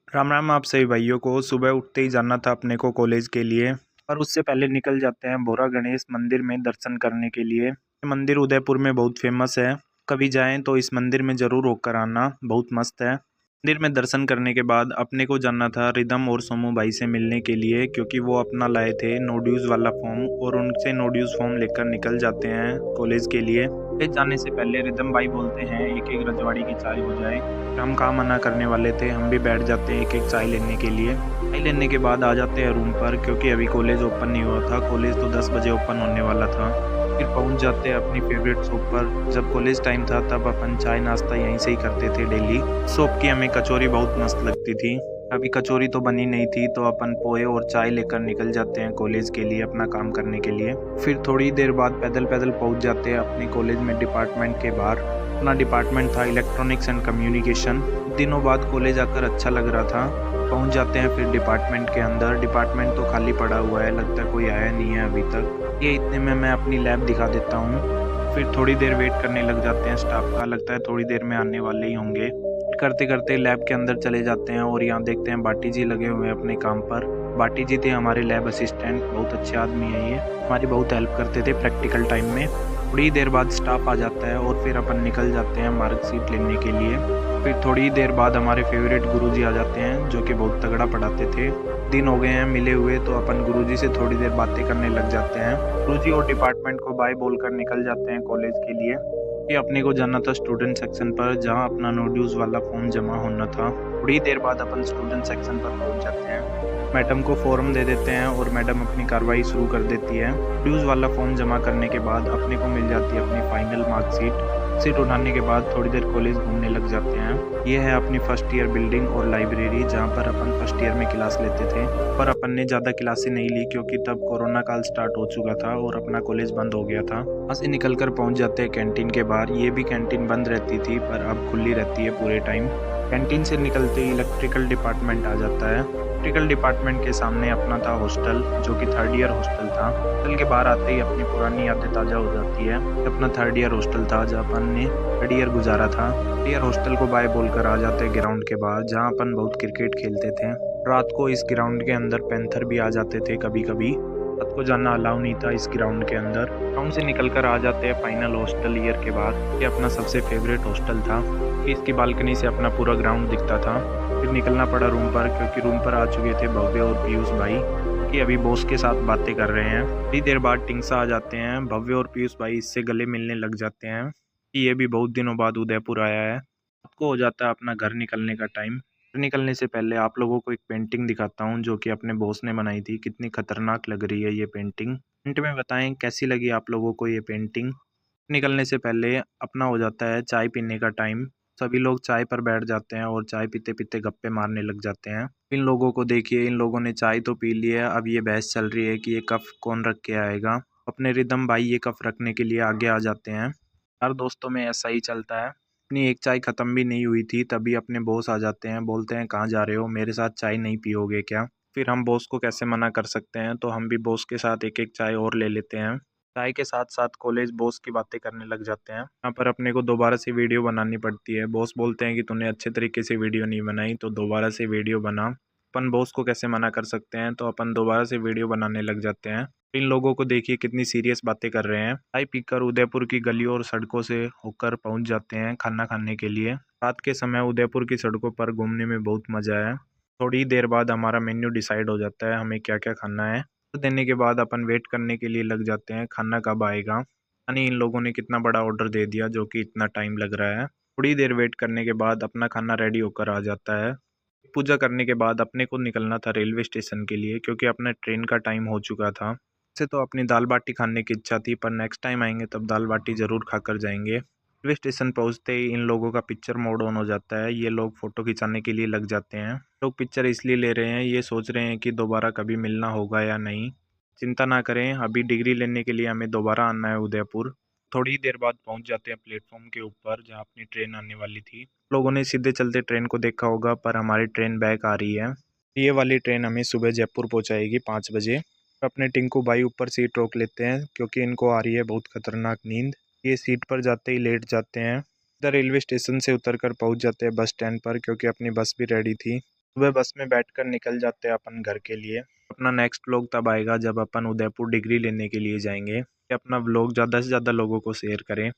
राम राम आप सभी भाइयों को। सुबह उठते ही जाना था अपने को कॉलेज के लिए, पर उससे पहले निकल जाते हैं बोरा गणेश मंदिर में दर्शन करने के लिए। ये मंदिर उदयपुर में बहुत फेमस है। कभी जाएं तो इस मंदिर में ज़रूर होकर आना, बहुत मस्त है। मंदिर में दर्शन करने के बाद अपने को जाना था रिदम और सोमू भाई से मिलने के लिए, क्योंकि वो अपना लाए थे नो ड्यूज़ वाला फॉर्म, और उनसे नो ड्यूज़ फॉर्म लेकर निकल जाते हैं कॉलेज के लिए। जाने से पहले रिदम भाई बोलते हैं एक एक रजवाड़ी की चाय हो जाए। हम कहाँ मना करने वाले थे, हम भी बैठ जाते हैं एक एक चाय लेने के लिए। चाय लेने के बाद आ जाते हैं रूम पर, क्योंकि अभी कॉलेज ओपन नहीं हुआ था। कॉलेज तो 10 बजे ओपन होने वाला था। फिर पहुंच जाते हैं अपनी फेवरेट शॉप पर। जब कॉलेज टाइम था तब अपन चाय नाश्ता यहीं से ही करते थे डेली। शॉप की हमें कचौरी बहुत मस्त लगती थी। अभी कचौरी तो बनी नहीं थी, तो अपन पोहे और चाय लेकर निकल जाते हैं कॉलेज के लिए अपना काम करने के लिए। फिर थोड़ी देर बाद पैदल पैदल पहुंच जाते हैं अपने कॉलेज में डिपार्टमेंट के बाहर। अपना डिपार्टमेंट था इलेक्ट्रॉनिक्स एंड कम्युनिकेशन। दिनों बाद कॉलेज आकर अच्छा लग रहा था। पहुंच जाते हैं फिर डिपार्टमेंट के अंदर। डिपार्टमेंट तो खाली पड़ा हुआ है, लगता है कोई आया नहीं है अभी तक। ये इतने में मैं अपनी लैब दिखा देता हूँ। फिर थोड़ी देर वेट करने लग जाते हैं स्टाफ का, लगता है थोड़ी देर में आने वाले ही होंगे। करते करते लैब के अंदर चले जाते हैं और यहाँ देखते हैं बाटी जी लगे हुए हैं अपने काम पर। बाटी जी थे हमारे लैब असिस्टेंट, बहुत अच्छे आदमी है ये, हमारी बहुत हेल्प करते थे प्रैक्टिकल टाइम में। थोड़ी देर बाद स्टाफ आ जाता है और फिर अपन निकल जाते हैं मार्कशीट लेने के लिए। फिर थोड़ी देर बाद हमारे फेवरेट गुरुजी आ जाते हैं, जो कि बहुत तगड़ा पढ़ाते थे। दिन हो गए हैं मिले हुए, तो अपन गुरुजी से थोड़ी देर बातें करने लग जाते हैं। गुरुजी और डिपार्टमेंट को बाय बोलकर निकल जाते हैं कॉलेज के लिए। कि अपने को जाना था स्टूडेंट सेक्शन पर, जहां अपना नो ड्यूज वाला फॉर्म जमा होना था। थोड़ी देर बाद अपन स्टूडेंट सेक्शन पर पहुंच जाते हैं। मैडम को फॉर्म दे देते हैं और मैडम अपनी कार्रवाई शुरू कर देती है। ड्यूज वाला फॉर्म जमा करने के बाद अपने को मिल जाती है अपनी फाइनल मार्कशीट। सीट उठाने के बाद थोड़ी देर कॉलेज घूमने लग जाते हैं। ये है अपनी फर्स्ट ईयर बिल्डिंग और लाइब्रेरी, जहाँ पर अपन फर्स्ट ईयर में क्लास लेते थे। पर अपन ने ज़्यादा क्लासें नहीं ली, क्योंकि तब कोरोना काल स्टार्ट हो चुका था और अपना कॉलेज बंद हो गया था। वहाँ से निकल कर पहुँच जाते हैं कैंटीन के बाहर। ये भी कैंटीन बंद रहती थी, पर अब खुली रहती है पूरे टाइम। कैंटीन से निकलते ही इलेक्ट्रिकल डिपार्टमेंट आ जाता है। इलेक्ट्रिकल डिपार्टमेंट के सामने अपना था हॉस्टल, जो कि थर्ड ईयर हॉस्टल था। हॉस्टल के बाहर आते ही अपनी पुरानी यादें ताज़ा हो जाती है। अपना थर्ड ईयर हॉस्टल था जहाँ अपन ने थर्ड ईयर गुजारा था। थर्ड ईयर हॉस्टल को बाय बोलकर आ जाते हैं ग्राउंड के बाहर, जहाँ अपन बहुत क्रिकेट खेलते थे। रात को इस ग्राउंड के अंदर पैंथर भी आ जाते थे कभी कभी। रात को जाना अलाउ नहीं था इस ग्राउंड के अंदर। ग्राउंड से निकलकर आ जाते हैं फाइनल हॉस्टल ईयर के बाद। ये अपना सबसे फेवरेट हॉस्टल था। इसकी बालकनी से अपना पूरा ग्राउंड दिखता था। फिर निकलना पड़ा रूम पर, क्योंकि रूम पर आ चुके थे भव्य और पीयूष भाई, कि अभी बॉस के साथ बातें कर रहे हैं। थोड़ी देर बाद टिंगसा आ जाते हैं। भव्य और पीयूष भाई इससे गले मिलने लग जाते हैं कि ये भी बहुत दिनों बाद उदयपुर आया है। आपको हो जाता है अपना घर निकलने का टाइम। घर निकलने से पहले आप लोगों को एक पेंटिंग दिखाता हूँ, जो कि अपने बॉस ने बनाई थी। कितनी खतरनाक लग रही है ये पेंटिंग। कमेंट में बताएं कैसी लगी आप लोगों को ये पेंटिंग। निकलने से पहले अपना हो जाता है चाय पीने का टाइम। सभी लोग चाय पर बैठ जाते हैं और चाय पीते पीते गप्पे मारने लग जाते हैं। इन लोगों को देखिए, इन लोगों ने चाय तो पी ली है, अब ये बहस चल रही है कि ये कप कौन रख के आएगा। अपने रिदम भाई ये कप रखने के लिए आगे आ जाते हैं। हर दोस्तों में ऐसा ही चलता है। अपनी एक चाय खत्म भी नहीं हुई थी, तभी अपने बॉस आ जाते हैं। बोलते हैं कहाँ जा रहे हो, मेरे साथ चाय नहीं पियोगे क्या। फिर हम बॉस को कैसे मना कर सकते हैं, तो हम भी बॉस के साथ एक एक चाय और ले लेते हैं। चाय के साथ साथ कॉलेज बॉस की बातें करने लग जाते हैं। यहाँ पर अपने को दोबारा से वीडियो बनानी पड़ती है। बॉस बोलते हैं कि तूने अच्छे तरीके से वीडियो नहीं बनाई, तो दोबारा से वीडियो बना। अपन बॉस को कैसे मना कर सकते हैं, तो अपन दोबारा से वीडियो बनाने लग जाते हैं। इन लोगों को देखिए कितनी सीरियस बातें कर रहे हैं। चाय पीकर उदयपुर की गलियों और सड़कों से होकर पहुंच जाते हैं खाना खाने के लिए। रात के समय उदयपुर की सड़कों पर घूमने में बहुत मजा है। थोड़ी देर बाद हमारा मेन्यू डिसाइड हो जाता है, हमें क्या क्या खाना है। देने के बाद अपन वेट करने के लिए लग जाते हैं खाना कब आएगा। यानी इन लोगों ने कितना बड़ा ऑर्डर दे दिया, जो कि इतना टाइम लग रहा है। थोड़ी देर वेट करने के बाद अपना खाना रेडी होकर आ जाता है। पूजा करने के बाद अपने को निकलना था रेलवे स्टेशन के लिए, क्योंकि अपने ट्रेन का टाइम हो चुका था। वैसे तो अपनी दाल बाटी खाने की इच्छा थी, पर नेक्स्ट टाइम आएंगे तब दाल बाटी ज़रूर खाकर जाएंगे। रेलवे स्टेशन पहुंचते ही इन लोगों का पिक्चर मोड ऑन हो जाता है। ये लोग फ़ोटो खिंचाने के लिए लग जाते हैं। लोग पिक्चर इसलिए ले रहे हैं, ये सोच रहे हैं कि दोबारा कभी मिलना होगा या नहीं। चिंता ना करें, अभी डिग्री लेने के लिए हमें दोबारा आना है उदयपुर। थोड़ी ही देर बाद पहुंच जाते हैं प्लेटफॉर्म के ऊपर, जहां अपनी ट्रेन आने वाली थी। लोगों ने सीधे चलते ट्रेन को देखा होगा, पर हमारी ट्रेन बैक आ रही है। ये वाली ट्रेन हमें सुबह जयपुर पहुंचाएगी 5 बजे। अपने टिंकू भाई ऊपर सीट रोक लेते हैं, क्योंकि इनको आ रही है बहुत खतरनाक नींद। ये सीट पर जाते ही लेट जाते हैं। इधर रेलवे स्टेशन से उतरकर पहुंच जाते हैं बस स्टैंड पर, क्योंकि अपनी बस भी रेडी थी। सुबह बस में बैठकर निकल जाते हैं अपन घर के लिए। अपना नेक्स्ट व्लॉग तब आएगा जब अपन उदयपुर डिग्री लेने के लिए जाएंगे। अपना व्लॉग ज़्यादा से ज़्यादा लोगों को शेयर करें।